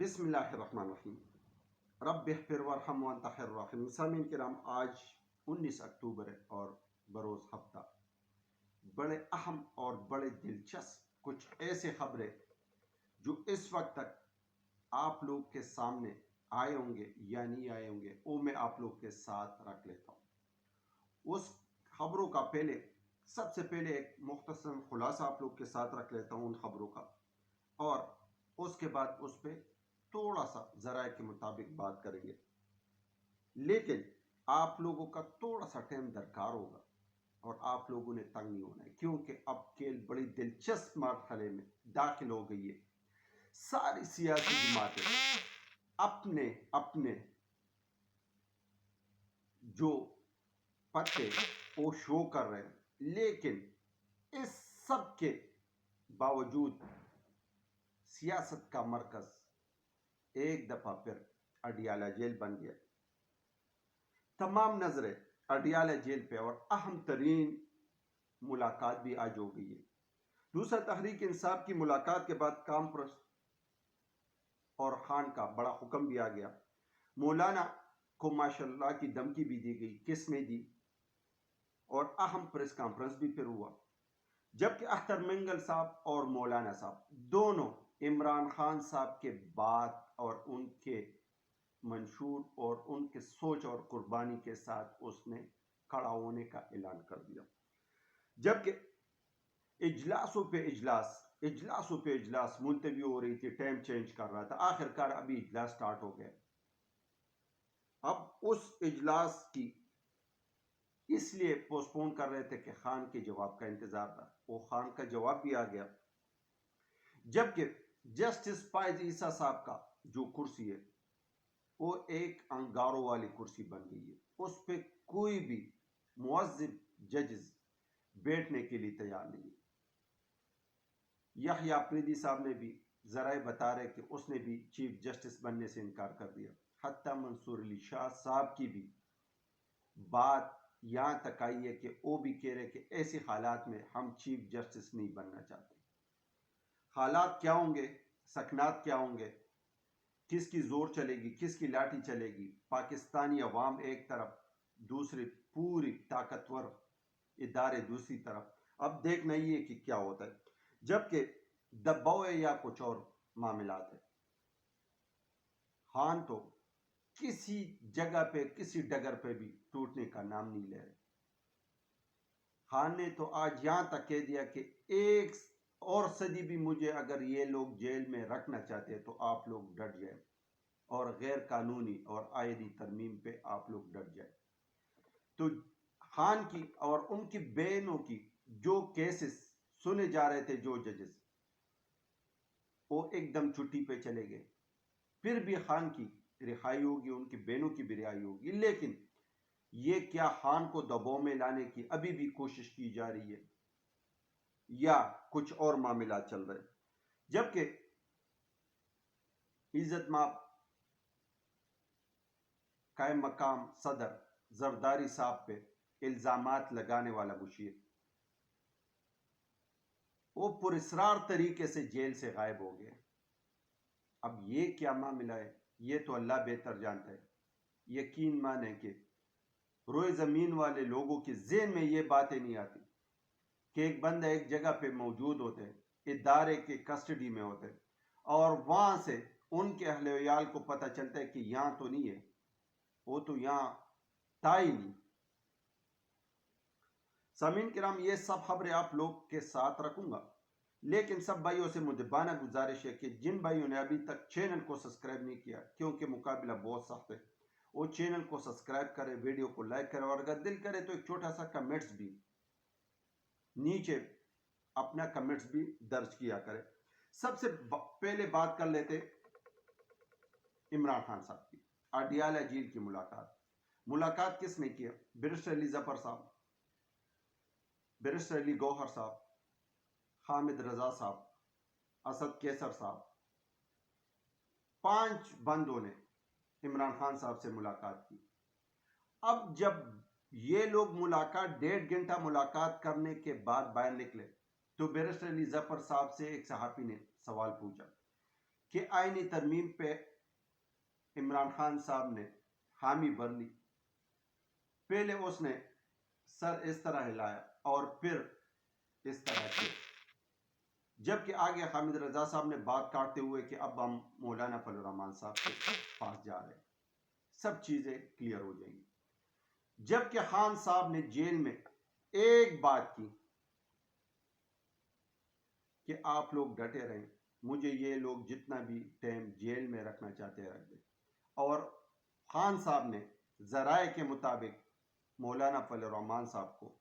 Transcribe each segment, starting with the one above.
بسم اللہ الرحمن الرحیم رب اغفر وارحم وانت خیر الراحمین۔ سامعین کرام، آج 19 اکتوبر ہے اور بروز ہفتہ بڑے اہم اور بڑے دلچسپ کچھ ایسے خبریں جو اس وقت تک آپ لوگ کے سامنے آئے ہوں گے یا نہیں آئے ہوں گے، وہ میں آپ لوگ کے ساتھ رکھ لیتا ہوں۔ اس خبروں کا سب سے پہلے ایک مختصر خلاصہ آپ لوگ کے ساتھ رکھ لیتا ہوں ان خبروں کا، اور اس کے بعد اس پہ تھوڑا سا ذرائع کے مطابق بات کریں گے، لیکن آپ لوگوں کا تھوڑا سا ٹائم درکار ہوگا اور آپ لوگوں نے تنگ نہیں ہونا ہے، کیونکہ اب کھیل بڑی دلچسپ مرحلے میں داخل ہو گئی ہے۔ ساری سیاسی جماعتیں اپنے اپنے جو پتے وہ شو کر رہے ہیں، لیکن اس سب کے باوجود سیاست کا مرکز ایک دفعہ پھر اڈیالہ جیل بن گیا۔ تمام نظریں اڈیالہ جیل پہ، اور اہم ترین ملاقات بھی آج ہو گئی ہے۔ دوسرا، تحریک انصاف کی ملاقات کے بعد کانفرنس اور خان کا بڑا حکم بھی آ گیا۔ مولانا کو ماشاء اللہ کی دھمکی بھی دی گئی، کس میں دی، اور اہم پریس کانفرنس بھی پھر ہوا، جبکہ اختر منگل صاحب اور مولانا صاحب دونوں عمران خان صاحب کے بات اور ان کے منشور اور ان کے سوچ اور قربانی کے ساتھ اس نے کھڑا ہونے کا اعلان کر دیا، جبکہ اجلاسوں پہ اجلاس ملتوی ہو رہی تھی، ٹائم چینج کر رہا تھا، آخر کار ابھی اجلاس سٹارٹ ہو گیا۔ اب اس اجلاس کی اس لیے پوسٹ پون کر رہے تھے کہ خان کے جواب کا انتظار تھا، وہ خان کا جواب بھی آ گیا، جبکہ جسٹس فائز عیسیٰ صاحب کا جو کرسی ہے وہ ایک انگاروں والی کرسی بن گئی ہے، اس پہ کوئی بھی معزز ججز بیٹھنے کے لیے تیار نہیں ہے۔ یحییٰ فریدی صاحب نے بھی ذرائع بتا رہے کہ اس نے بھی چیف جسٹس بننے سے انکار کر دیا۔ حتیٰ منصور علی شاہ صاحب کی بھی بات یہاں تک آئی ہے کہ وہ بھی کہہ رہے کہ ایسے حالات میں ہم چیف جسٹس نہیں بننا چاہتے۔ حالات کیا ہوں گے، سکنات کیا ہوں گے، کس کی زور چلے گی، کس کی لاٹھی چلے گی، پاکستانی عوام ایک طرف، دوسری پوری طاقتور ادارے دوسری طرف، اب دیکھنا ہی ہے کہ کیا ہوتا ہے، جبکہ دباؤ ہے یا کچھ اور معاملات ہے۔ خان تو کسی جگہ پہ کسی ڈگر پہ بھی ٹوٹنے کا نام نہیں لے رہے۔ خان نے تو آج یہاں تک کہہ دیا کہ ایک اور صدی بھی مجھے اگر یہ لوگ جیل میں رکھنا چاہتے ہیں تو آپ لوگ ڈٹ جائیں، اور غیر قانونی اور آئینی ترمیم پہ آپ لوگ ڈٹ جائیں۔ تو خان کی اور ان کی بہنوں کی جو کیسز سنے جا رہے تھے، جو ججز، وہ ایک دم چھٹی پہ چلے گئے، پھر بھی خان کی رہائی ہوگی، ان کی بہنوں کی بھی رہائی ہوگی، لیکن یہ کیا خان کو دباؤ میں لانے کی ابھی بھی کوشش کی جا رہی ہے یا کچھ اور معاملات چل رہے ہیں؟ جبکہ عزت مآب قائم مقام صدر زرداری صاحب پہ الزامات لگانے والا مشیر، وہ پراسرار طریقے سے جیل سے غائب ہو گئے۔ اب یہ کیا معاملہ ہے، یہ تو اللہ بہتر جانتا ہے۔ یقین مانیں کہ روئے زمین والے لوگوں کے ذہن میں یہ باتیں نہیں آتی کہ ایک بندہ ایک جگہ پہ موجود ہوتے، ادارے کے کسٹڈی میں ہوتے، اور وہاں سے ان کے اہل ویال کو پتہ چلتا ہے کہ یہاں تو نہیں ہے، وہ تو یہاں تھا ہی نہیں۔ سامعین کرام، یہ سب خبریں آپ لوگ کے ساتھ رکھوں گا، لیکن سب بھائیوں سے مدبانہ گزارش ہے کہ جن بھائیوں نے ابھی تک چینل کو سبسکرائب نہیں کیا، کیونکہ مقابلہ بہت سخت ہے، وہ چینل کو سبسکرائب کرے، ویڈیو کو لائک کرے، اور اگر دل کرے تو ایک چھوٹا سا کمنٹس بھی نیچے اپنا کمنٹس بھی درج کیا کرے۔ سب سے پہلے بات کر لیتے عمران خان صاحب کی اڈیالہ جیل کی ملاقات کس نے کیا؟ بیرسٹر علی ظفر صاحب، بیرسٹر علی گوہر صاحب، حامد رضا صاحب، اسد کیسر صاحب، 5 بندوں نے عمران خان صاحب سے ملاقات کی۔ اب جب یہ لوگ ملاقات 1.5 گھنٹہ ملاقات کرنے کے بعد باہر نکلے تو بیرسٹر علی ظفر صاحب سے ایک صحافی نے سوال پوچھا کہ آئینی ترمیم پہ عمران خان صاحب نے حامی بھر لی. پہلے اس نے سر اس طرح ہلایا اور پھر اس طرح کیا، جبکہ آگے حامد رضا صاحب نے بات کاٹتے ہوئے کہ اب ہم مولانا فضل الرحمان صاحب کے پاس جا رہے ہیں، سب چیزیں کلیئر ہو جائیں گی. جبکہ خان صاحب نے جیل میں ایک بات کی کہ آپ لوگ ڈٹے رہیں، مجھے یہ لوگ جتنا بھی ٹائم جیل میں رکھنا چاہتے ہیں رکھ دیں. اور خان صاحب نے ذرائع کے مطابق مولانا فضل الرحمان صاحب کو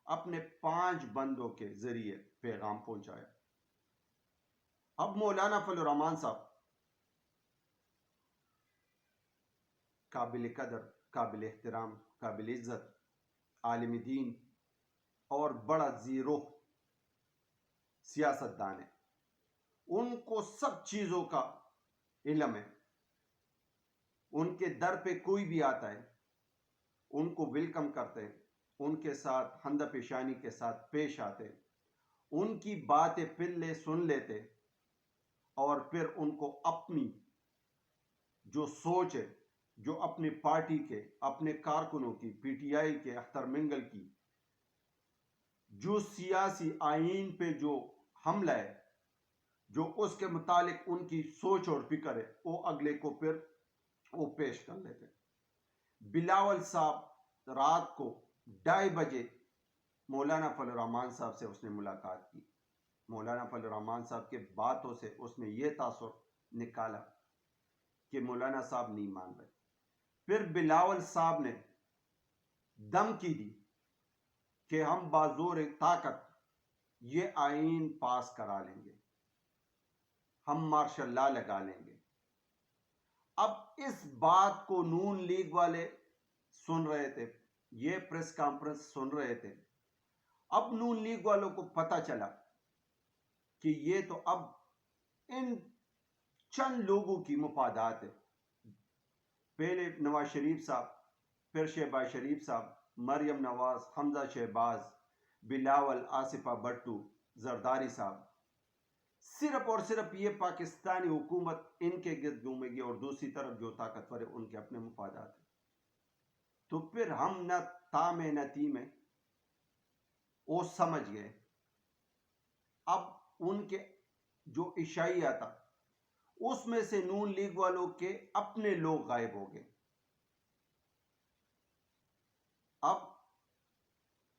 اپنے 5 بندوں کے ذریعے پیغام پہنچایا. اب مولانا فضل الرحمان صاحب قابل قدر، قابل احترام، قابل عزت، عالم دین اور بڑا زیرو سیاست دان ہے. ان کو سب چیزوں کا علم ہے. ان کے در پہ کوئی بھی آتا ہے ان کو ویلکم کرتے ہیں، ان کے ساتھ ہمدہ پیشانی کے ساتھ پیش آتے، ان کی باتیں پلے سن لیتے اور پھر ان کو اپنی جو سوچ ہے، جو اپنی پارٹی کے، اپنے کارکنوں کی، پی ٹی آئی کے، اختر منگل کی جو سیاسی آئین پہ جو حملہ ہے، جو اس کے متعلق ان کی سوچ اور فکر ہے، وہ اگلے کو پھر وہ پیش کر لیتے. بلاول صاحب رات کو 2:30 بجے مولانا فضل الرحمان صاحب سے اس نے ملاقات کی. مولانا فضل الرحمان صاحب کے باتوں سے اس نے یہ تاثر نکالا کہ مولانا صاحب نہیں مان رہے. پھر بلاول صاحب نے دھمکی دی کہ ہم بازور طاقت یہ آئین پاس کرا لیں گے، ہم مارشل لا لگا لیں گے. اب اس بات کو نون لیگ والے سن رہے تھے، یہ پریس کانفرنس سن رہے تھے. اب نون لیگ والوں کو پتہ چلا کہ یہ تو اب ان چند لوگوں کی مفادات ہے. پہلے نواز شریف صاحب، پھر شہباز شریف صاحب، مریم نواز، حمزہ شہباز، بلاول، آصفہ بھٹو، زرداری صاحب، صرف اور صرف یہ پاکستانی حکومت ان کے گرد گھومے گی اور دوسری طرف جو طاقتور ہے ان کے اپنے مفادات ہیں. تو پھر ہم نہ تام نہ تیم میں وہ سمجھ گئے. اب ان کے جو عشائیہ تھا اس میں سے نون لیگ والوں کے اپنے لوگ غائب ہو گئے. اب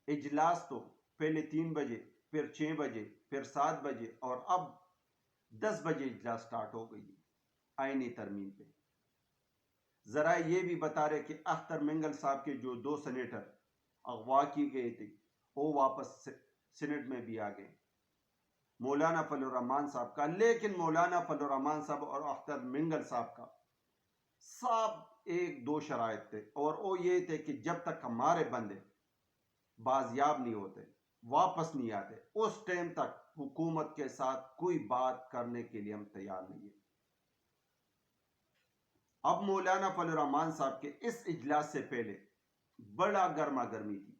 اجلاس تو پہلے 3 بجے، پھر 6 بجے، پھر 7 بجے اور اب 10 بجے اجلاس سٹارٹ ہو گئی آئینی ترمیم پہ. ذرائع یہ بھی بتا رہے کہ اختر منگل صاحب کے جو 2 سینیٹر اغوا کی گئے تھے وہ واپس سینٹ میں بھی آ گئے مولانا فضل الرحمان صاحب کا. لیکن مولانا فضل الرحمان صاحب اور اختر منگل صاحب کا سب 1-2 شرائط تھے، اور وہ یہ تھے کہ جب تک ہمارے بندے بازیاب نہیں ہوتے، واپس نہیں آتے، اس ٹائم تک حکومت کے ساتھ کوئی بات کرنے کے لیے ہم تیار نہیں ہیں. اب مولانا فضل الرحمان صاحب کے اس اجلاس سے پہلے بڑا گرما گرمی تھی.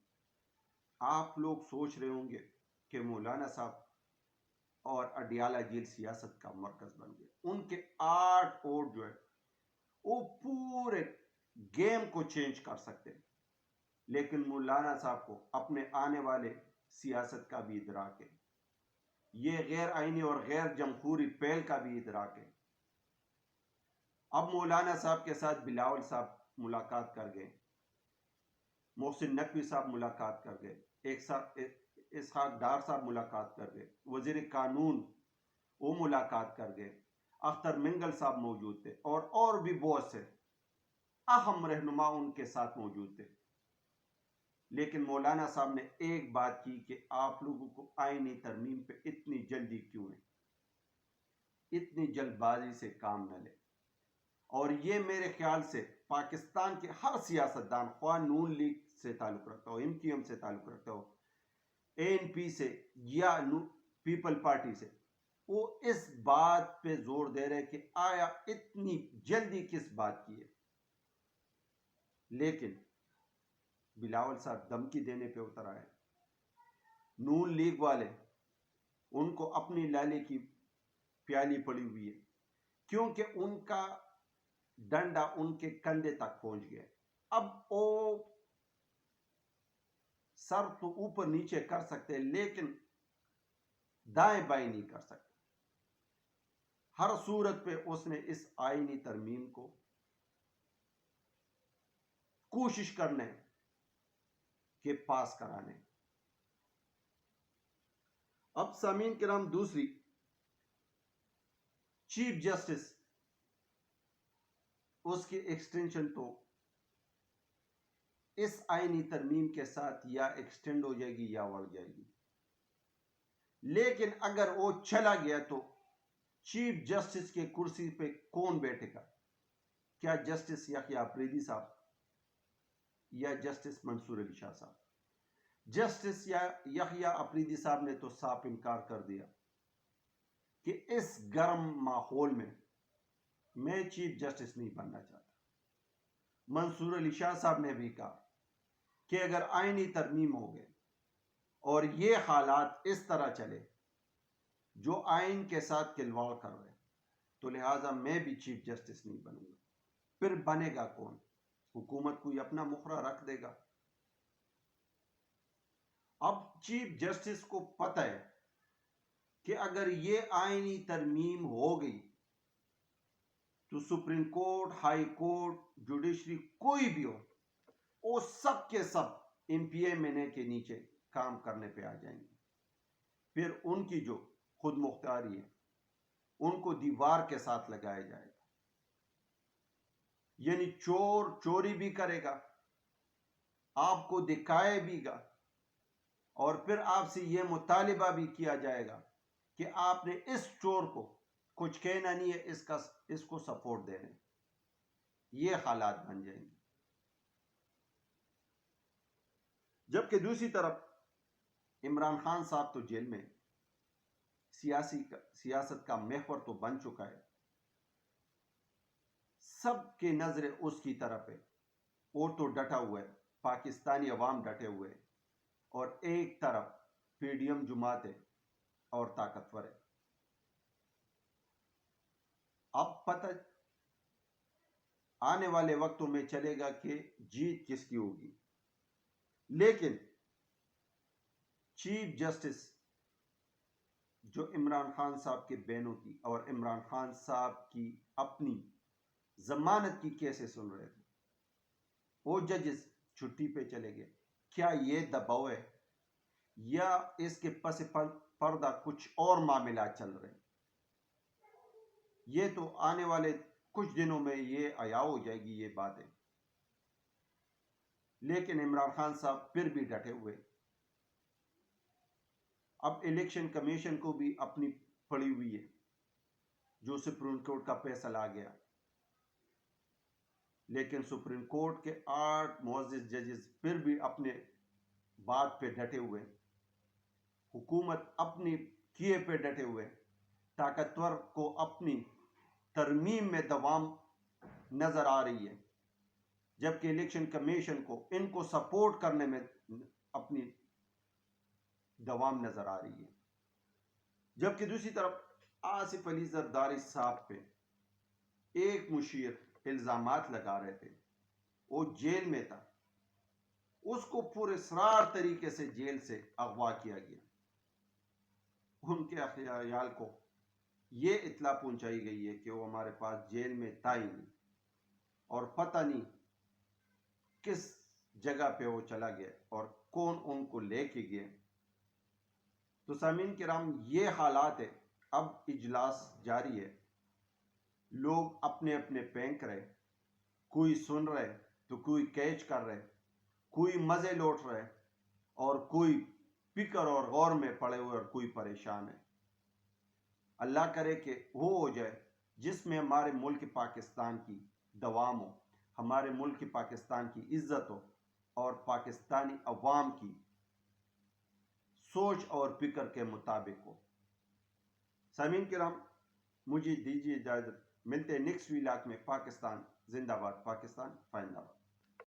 آپ لوگ سوچ رہے ہوں گے کہ مولانا صاحب اور اڈیالہ جیل سیاست کا مرکز بن گئے. ان کے 8 ووٹ جو ہے وہ پورے گیم کو چینج کر سکتے ہیں. لیکن مولانا صاحب کو اپنے آنے والے سیاست کا بھی ادراک ہے، یہ غیر آئینی اور غیر جمہوری پہل کا بھی ادراک ہے. اب مولانا صاحب کے ساتھ بلاول صاحب ملاقات کر گئے، محسن نقوی صاحب ملاقات کر گئے، اسحاق ڈار صاحب ملاقات کر گئے، وزیر قانون وہ ملاقات کر گئے، اختر منگل صاحب موجود تھے اور بھی بہت سے اہم رہنما ان کے ساتھ موجود تھے. لیکن مولانا صاحب نے ایک بات کی کہ آپ لوگوں کو آئینی ترمیم پہ اتنی جلدی کیوں ہے، اتنی جلد بازی سے کام نہ لے. اور یہ میرے خیال سے پاکستان کے ہر سیاستدان، خواہ نون لیگ سے تعلق رکھتا ہو، ایم کیو ایم سے تعلق رکھتا ہو، اے این پی سے یا پیپل پارٹی سے، وہ اس بات پہ زور دے رہے کہ آیا اتنی جلدی کس بات کی ہے. لیکن بلاول صاحب دھمکی دینے پہ اتر آئے. نون لیگ والے ان کو اپنی لالی کی پیالی پڑی ہوئی ہے کیونکہ ان کا ڈنڈا ان کے کندھے تک پہنچ گیا. اب وہ سر تو اوپر نیچے کر سکتے لیکن دائیں بائیں نہیں کر سکتے. ہر صورت پہ اس نے اس آئینی ترمیم کو کوشش کرنے کے پاس کرانے. اب سامعین کرام دوسری چیف جسٹس اس کی ایکسٹینشن تو اس آئینی ترمیم کے ساتھ یا ایکسٹینڈ ہو جائے گی یا بڑھ جائے گی. لیکن اگر وہ چلا گیا تو چیف جسٹس کے کرسی پہ کون بیٹھے گا؟ کیا جسٹس یحییٰ آفریدی صاحب یا جسٹس منصور علی شاہ صاحب؟ جسٹس یحییٰ آفریدی صاحب نے تو صاف انکار کر دیا کہ اس گرم ماحول میں چیف جسٹس نہیں بننا چاہتا. منصور علی شاہ صاحب نے بھی کہا کہ اگر آئینی ترمیم ہو گئے اور یہ حالات اس طرح چلے جو آئین کے ساتھ کھلواڑ کر رہے تو لہٰذا میں بھی چیف جسٹس نہیں بنوں گا. پھر بنے گا کون؟ حکومت کوئی اپنا مخرہ رکھ دے گا. اب چیف جسٹس کو پتہ ہے کہ اگر یہ آئینی ترمیم ہو گئی تو supreme court, high court, judiciary کوئی بھی ہو وہ سب کے سب MPA کے نیچے کام کرنے پہ آ جائیں گے. پھر ان کی جو خود مختاری ہے ان کو دیوار کے ساتھ لگایا جائے گا. یعنی چور چوری بھی کرے گا، آپ کو دکھائے بھی گا، اور پھر آپ سے یہ مطالبہ بھی کیا جائے گا کہ آپ نے اس چور کو کچھ کہنا نہیں ہے، اس کو سپورٹ دینا ہے. یہ حالات بن جائیں گے. جبکہ دوسری طرف عمران خان صاحب تو جیل میں سیاست کا محور تو بن چکا ہے. سب کی نظریں اس کی طرف ہے. وہ تو ڈٹا ہوا ہے، پاکستانی عوام ڈٹے ہوئے، اور ایک طرف PDM جماعت ہے اور طاقتور ہے. اب پتہ آنے والے وقتوں میں چلے گا کہ جیت کس کی ہوگی. لیکن چیف جسٹس جو عمران خان صاحب کے بینوں کی اور عمران خان صاحب کی اپنی ضمانت کی کیسے سن رہے تھے، وہ ججز چھٹی پہ چلے گئے. کیا یہ دباؤ ہے یا اس کے پس پردہ کچھ اور معاملات چل رہے ہیں؟ یہ تو آنے والے کچھ دنوں میں یہ عیاں ہو جائے گی یہ باتیں. لیکن عمران خان صاحب پھر بھی ڈٹے ہوئے. اب الیکشن کمیشن کو بھی اپنی پڑی ہوئی ہے جو سپریم کورٹ کا فیصلہ آ گیا. لیکن سپریم کورٹ کے 8 معزز ججز پھر بھی اپنے بات پہ ڈٹے ہوئے. حکومت اپنی کیے پہ ڈٹے ہوئے. طاقتور کو اپنی ترمیم میں دوام نظر آ رہی ہے، جبکہ الیکشن کمیشن کو ان کو سپورٹ کرنے میں اپنی دوام نظر آ رہی ہے. جبکہ دوسری طرف آصف علی زرداری صاحب پہ ایک مشیر الزامات لگا رہے تھے، وہ جیل میں تھا، اس کو پورے اسرار طریقے سے جیل سے اغوا کیا گیا. ان کے عیال کو یہ اطلاع پہنچائی گئی ہے کہ وہ ہمارے پاس جیل میں تھا ہی نہیں، اور پتہ نہیں کس جگہ پہ وہ چلا گیا اور کون ان کو لے کے گیا. تو سامعین کرام یہ حالات ہے. اب اجلاس جاری ہے، لوگ اپنے اپنے پینک رہے، کوئی سن رہے تو کوئی کیچ کر رہے، کوئی مزے لوٹ رہے اور کوئی فکر اور غور میں پڑے ہوئے اور کوئی پریشان ہے. اللہ کرے کہ وہ ہو جائے جس میں ہمارے ملک پاکستان کی دوام ہو، ہمارے ملک پاکستان کی عزت ہو اور پاکستانی عوام کی سوچ اور فکر کے مطابق ہو. سامعین کرام مجھے دیجیے اجازت، ملتے ہیں نیکسٹ ویلاگ میں. پاکستان زندہ باد، پاکستان فائندہ باد.